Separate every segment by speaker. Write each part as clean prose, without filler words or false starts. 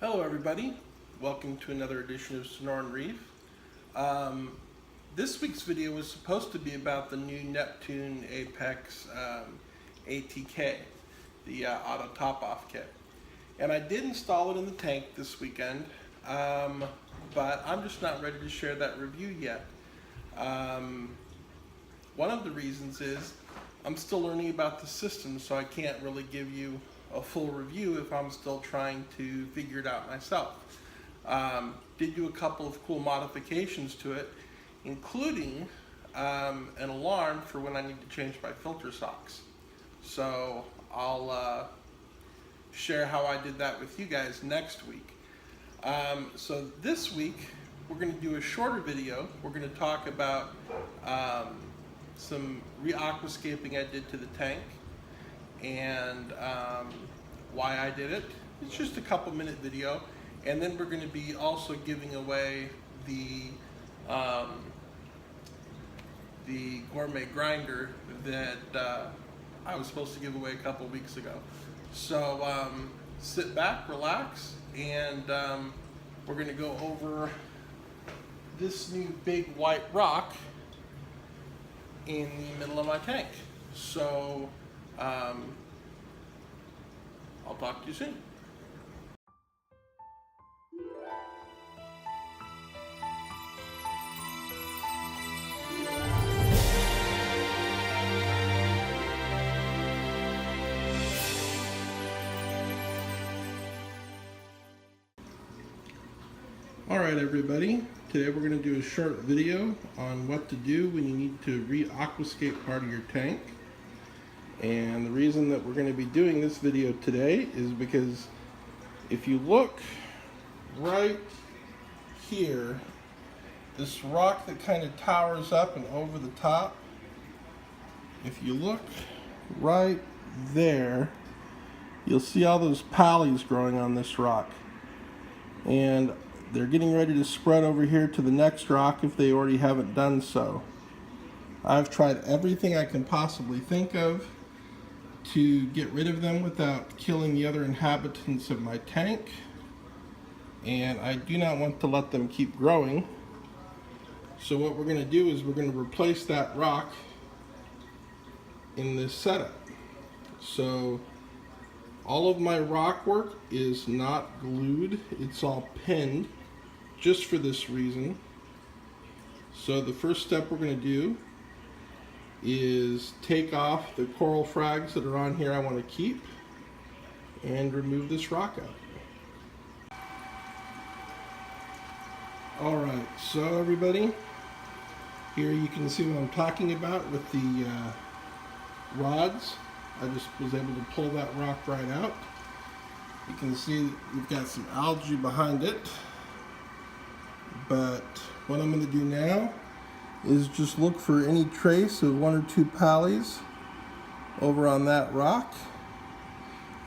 Speaker 1: Hello everybody, welcome to another edition of Sonoran Reef. This week's video was supposed to be about the new Neptune Apex ATK, the auto top-off kit. And I did install it in the tank this weekend, but I'm just not ready to share that review yet. One of the reasons is I'm still learning about the system, so I can't really give you a full review if I'm still trying to figure it out myself. Did do a couple of cool modifications to it, including an alarm for when I need to change my filter socks. So I'll share how I did that with you guys next week. So this week we're going to do a shorter video. We're going to talk about some re-aquascaping I did to the tank and why I did it. It's just a couple minute video, and then we're going to be also giving away the gourmet grinder that I was supposed to give away a couple weeks ago. So sit back, relax, and we're going to go over this new big white rock in the middle of my tank. So I'll talk to you soon. Alright everybody, today we're going to do a short video on what to do when you need to re-aquascape part of your tank. And the reason that we're going to be doing this video today is because if you look right here, this rock that kind of towers up and over the top, if you look right there, you'll see all those pallies growing on this rock. And they're getting ready to spread over here to the next rock if they already haven't done so. I've tried everything I can possibly think of to get rid of them without killing the other inhabitants of my tank, and I do not want to let them keep growing. So what we're going to do is we're going to replace that rock in this setup. So all of my rock work is not glued, it's all pinned just for this reason. So the first step we're going to do is take off the coral frags that are on here I want to keep and remove this rock out. Alright, so everybody, here you can see what I'm talking about with the rods. I just was able to pull that rock right out. You can see we've got some algae behind it, but what I'm going to do now is just look for any trace of one or two pallies over on that rock.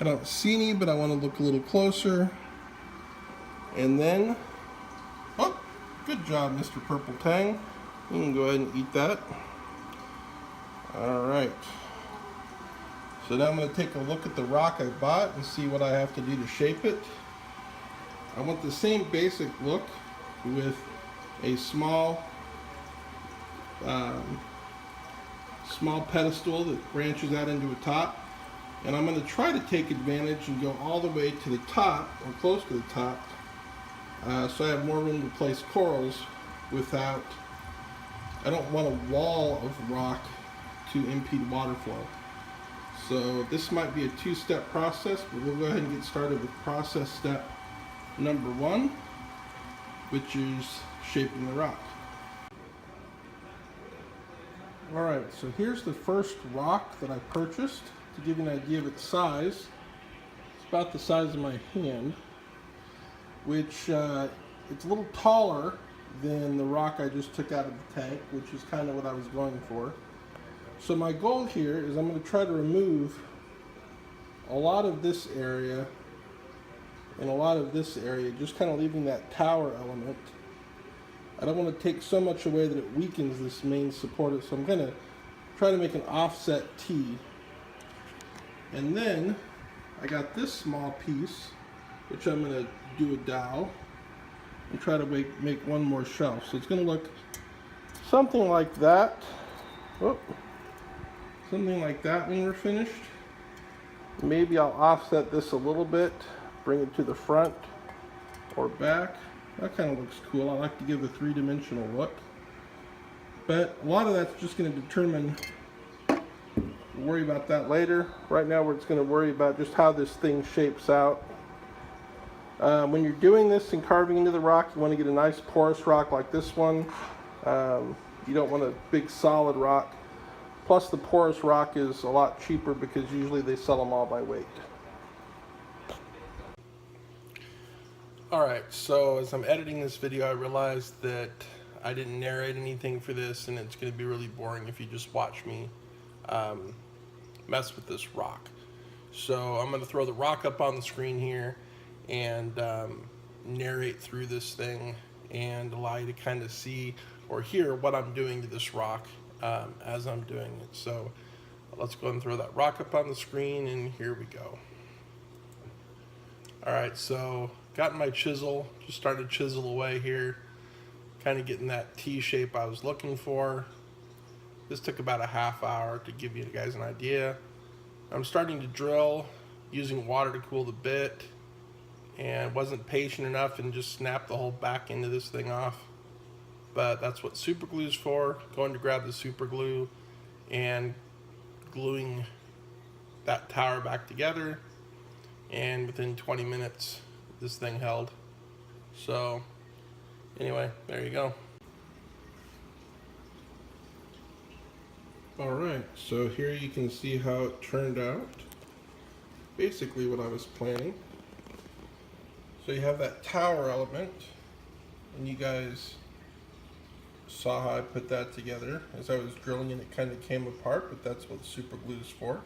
Speaker 1: I don't see any, but I want to look a little closer. And then, oh, good job, Mr. Purple Tang. You can go ahead and eat that. Alright. So now I'm going to take a look at the rock I bought and see what I have to do to shape it. I want the same basic look with a small pedestal that branches out into a top, and I'm going to try to take advantage and go all the way to the top or close to the top, so I have more room to place corals without, I don't want a wall of rock to impede water flow. So this might be a two-step process, but we'll go ahead and get started with process step number one, which is shaping the rock. Alright, so here's the first rock that I purchased. To give you an idea of its size, it's about the size of my hand, which it's a little taller than the rock I just took out of the tank, which is kind of what I was going for. So my goal here is I'm going to try to remove a lot of this area and a lot of this area, just kind of leaving that tower element. I don't want to take so much away that it weakens this main supporter, so I'm going to try to make an offset T. And then I got this small piece which I'm going to do a dowel and try to make one more shelf. So it's going to look something like that. Whoop. Something like that when we're finished. Maybe I'll offset this a little bit, bring it to the front or back. That kind of looks cool. I like to give a three-dimensional look. But a lot of that's just going to determine, we'll worry about that later. Right now we're just going to worry about just how this thing shapes out. When you're doing this and carving into the rock, you want to get a nice porous rock like this one. You don't want a big solid rock. Plus the porous rock is a lot cheaper because usually they sell them all by weight. Alright, so as I'm editing this video, I realized that I didn't narrate anything for this, and it's going to be really boring if you just watch me mess with this rock. So I'm going to throw the rock up on the screen here and narrate through this thing and allow you to kind of see or hear what I'm doing to this rock as I'm doing it. So let's go ahead and throw that rock up on the screen, and here we go. Alright, so got my chisel, just started to chisel away here, kind of getting that T shape I was looking for. This took about a half hour to give you guys an idea. I'm starting to drill using water to cool the bit, and wasn't patient enough and just snapped the whole back end of this thing off. But that's what super glue is for. Going to grab the super glue and gluing that tower back together, and within 20 minutes this thing held. So anyway, there you go. Alright, so here you can see how it turned out. Basically what I was planning. So you have that tower element, and you guys saw how I put that together. As I was drilling it, it kind of came apart, but that's what super glue is for.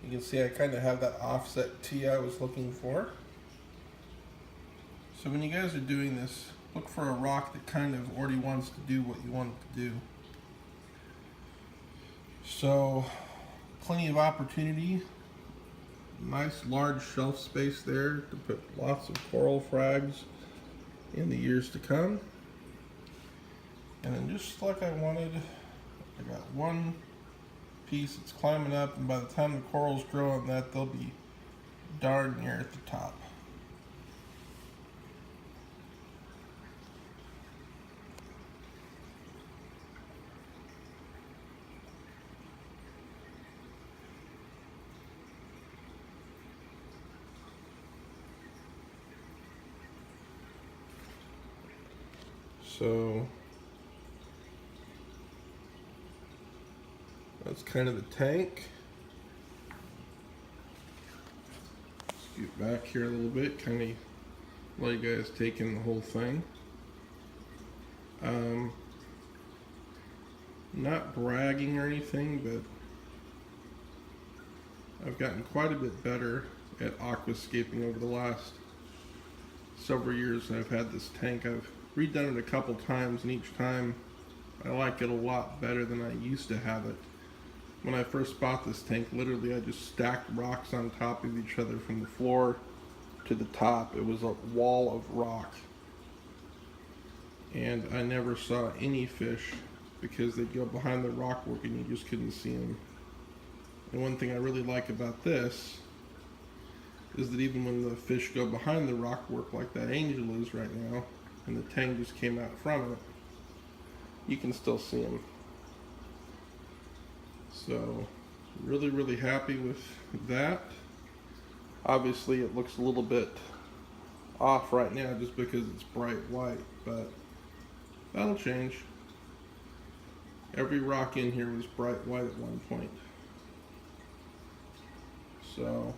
Speaker 1: You can see I kind of have that offset T I was looking for. So when you guys are doing this, look for a rock that kind of already wants to do what you want it to do. So plenty of opportunity, nice large shelf space there to put lots of coral frags in the years to come. And then just like I wanted, I got one piece that's climbing up, and by the time the corals grow on that, they'll be darn near at the top. So that's kind of the tank. Scoot back here a little bit, kind of let you guys take in the whole thing. Not bragging or anything, but I've gotten quite a bit better at aquascaping over the last several years that I've had this tank. I've redone it a couple times, and each time I like it a lot better than I used to have it. When I first bought this tank, literally I just stacked rocks on top of each other from the floor to the top. It was a wall of rock, and I never saw any fish because they'd go behind the rock work and you just couldn't see them. And one thing I really like about this is that even when the fish go behind the rock work like that angel is right now, and the tang just came out from it, you can still see them. So really, really happy with that. Obviously it looks a little bit off right now just because it's bright white, but that'll change. Every rock in here was bright white at one point. So,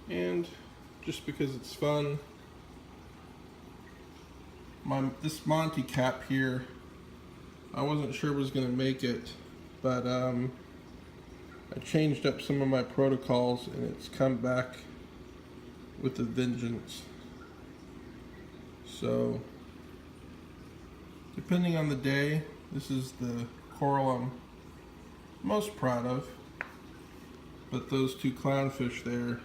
Speaker 1: and just because it's fun, this Monty cap here, I wasn't sure was going to make it, but I changed up some of my protocols and it's come back with a vengeance. So depending on the day, this is the coral I'm most proud of, but those two clownfish there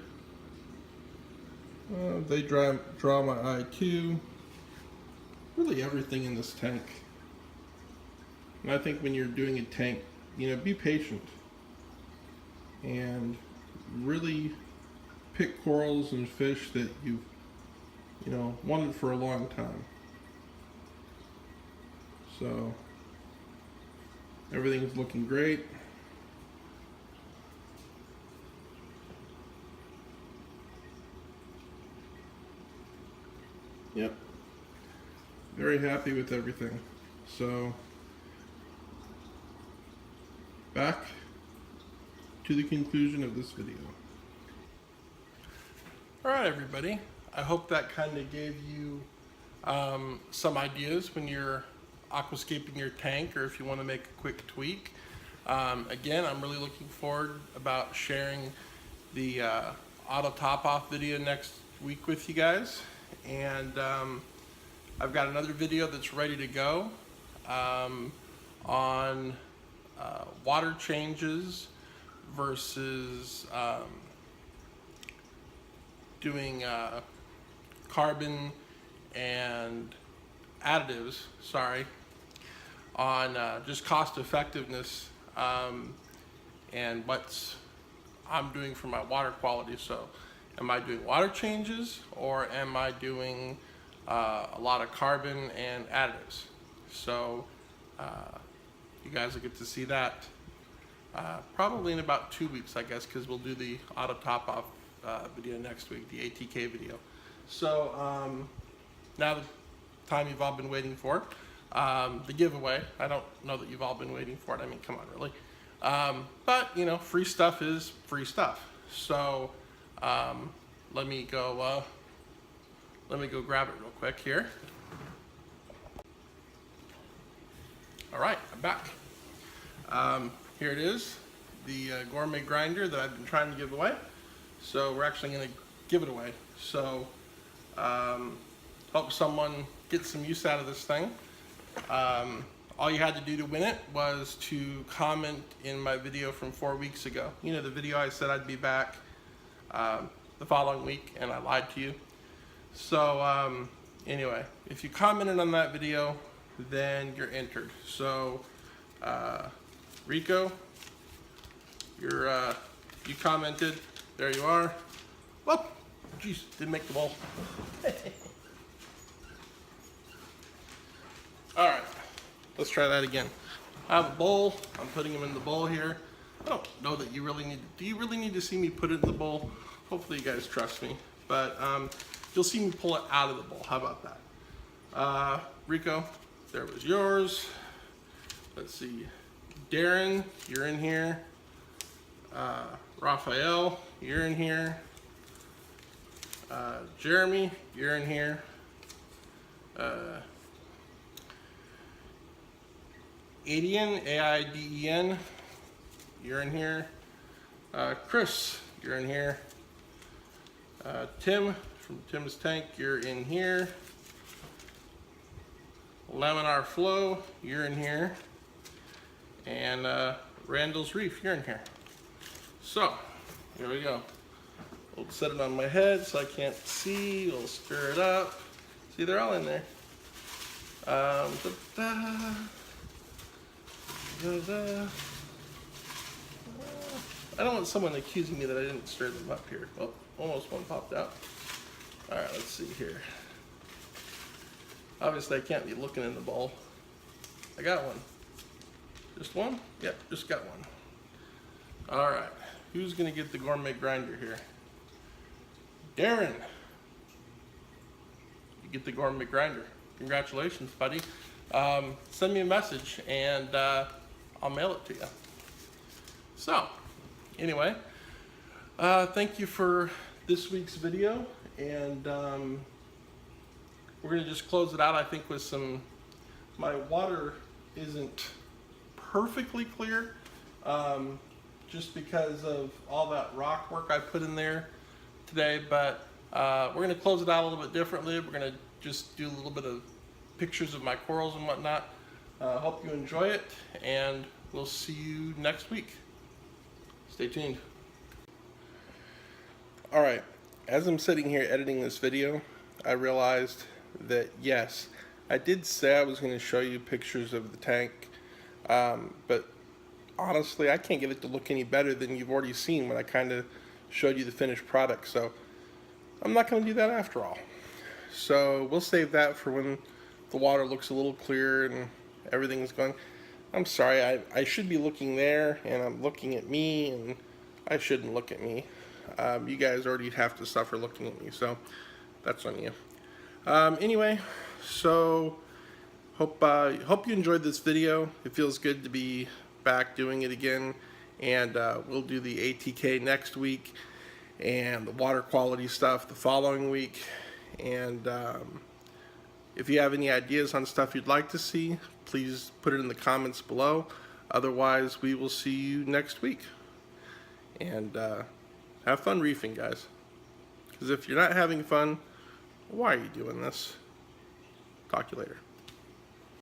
Speaker 1: They draw my eye too. Really everything in this tank. And I think when you're doing a tank, you know, be patient and really pick corals and fish that you've, you know, wanted for a long time. So everything's looking great. Yep, very happy with everything. So back to the conclusion of this video. All right, everybody. I hope that kind of gave you some ideas when you're aquascaping your tank, or if you want to make a quick tweak. Again, I'm really looking forward about sharing the auto top-off video next week with you guys. And I've got another video that's ready to go on water changes versus doing carbon and additives, on just cost effectiveness and what I'm doing for my water quality. So am I doing water changes, or am I doing a lot of carbon and additives? So you guys will get to see that probably in about 2 weeks, I guess, because we'll do the auto top-off video next week, the ATK video. So now the time you've all been waiting for, the giveaway. I don't know that you've all been waiting for it. I mean, come on, really. But, you know, free stuff is free stuff. So let me go grab it real quick here. All right, I'm back. Here it is, the gourmet grinder that I've been trying to give away. So we're actually going to give it away. So hope someone gets some use out of this thing. All you had to do to win it was to comment in my video from 4 weeks ago. You know, the video I said I'd be back the following week, and I lied to you. So anyway, if you commented on that video, then you're entered. So Rico, you commented. There you are. Whoop! Jeez, didn't make the bowl. All right, let's try that again. I have a bowl. I'm putting them in the bowl here. I don't know that you really need to. Do you really need to see me put it in the bowl? Hopefully you guys trust me. But you'll see me pull it out of the bowl. How about that? Rico, there was yours. Let's see. Darren, you're in here. Raphael, you're in here. Jeremy, you're in here. Aiden, A-I-D-E-N, you're in here. Chris, you're in here. Tim from Tim's Tank, you're in here. Laminar Flow, you're in here. And Randall's Reef, you're in here. So, here we go. We'll set it on my head so I can't see. We'll stir it up. See, they're all in there. I don't want someone accusing me that I didn't stir them up here. Oh, almost one popped out. All right, let's see here. Obviously, I can't be looking in the bowl. I got one. Just one? Yep, just got one. All right, who's gonna get the gourmet grinder here? Darren, you get the gourmet grinder. Congratulations, buddy. Send me a message and I'll mail it to you. So, anyway, thank you for this week's video, and we're gonna just close it out, I think, with some, my water isn't perfectly clear, just because of all that rock work I put in there today, but we're gonna close it out a little bit differently. We're gonna just do a little bit of pictures of my corals and whatnot. Hope you enjoy it, and we'll see you next week. Stay tuned. All right, As I'm sitting here editing this video, I realized that yes, I did say I was going to show you pictures of the tank, but honestly I can't get it to look any better than you've already seen when I kind of showed you the finished product, so I'm not going to do that after all. So we'll save that for when the water looks a little clearer and everything's going. I'm sorry, I should be looking there and I'm looking at me, and I shouldn't look at me. You guys already have to suffer looking at me, so that's on you. Anyway, so hope you enjoyed this video. It feels good to be back doing it again, and we'll do the ATK next week and the water quality stuff the following week. And if you have any ideas on stuff you'd like to see, please put it in the comments below. Otherwise, we will see you next week. And have fun reefing, guys. Because if you're not having fun, why are you doing this? Talk to you later.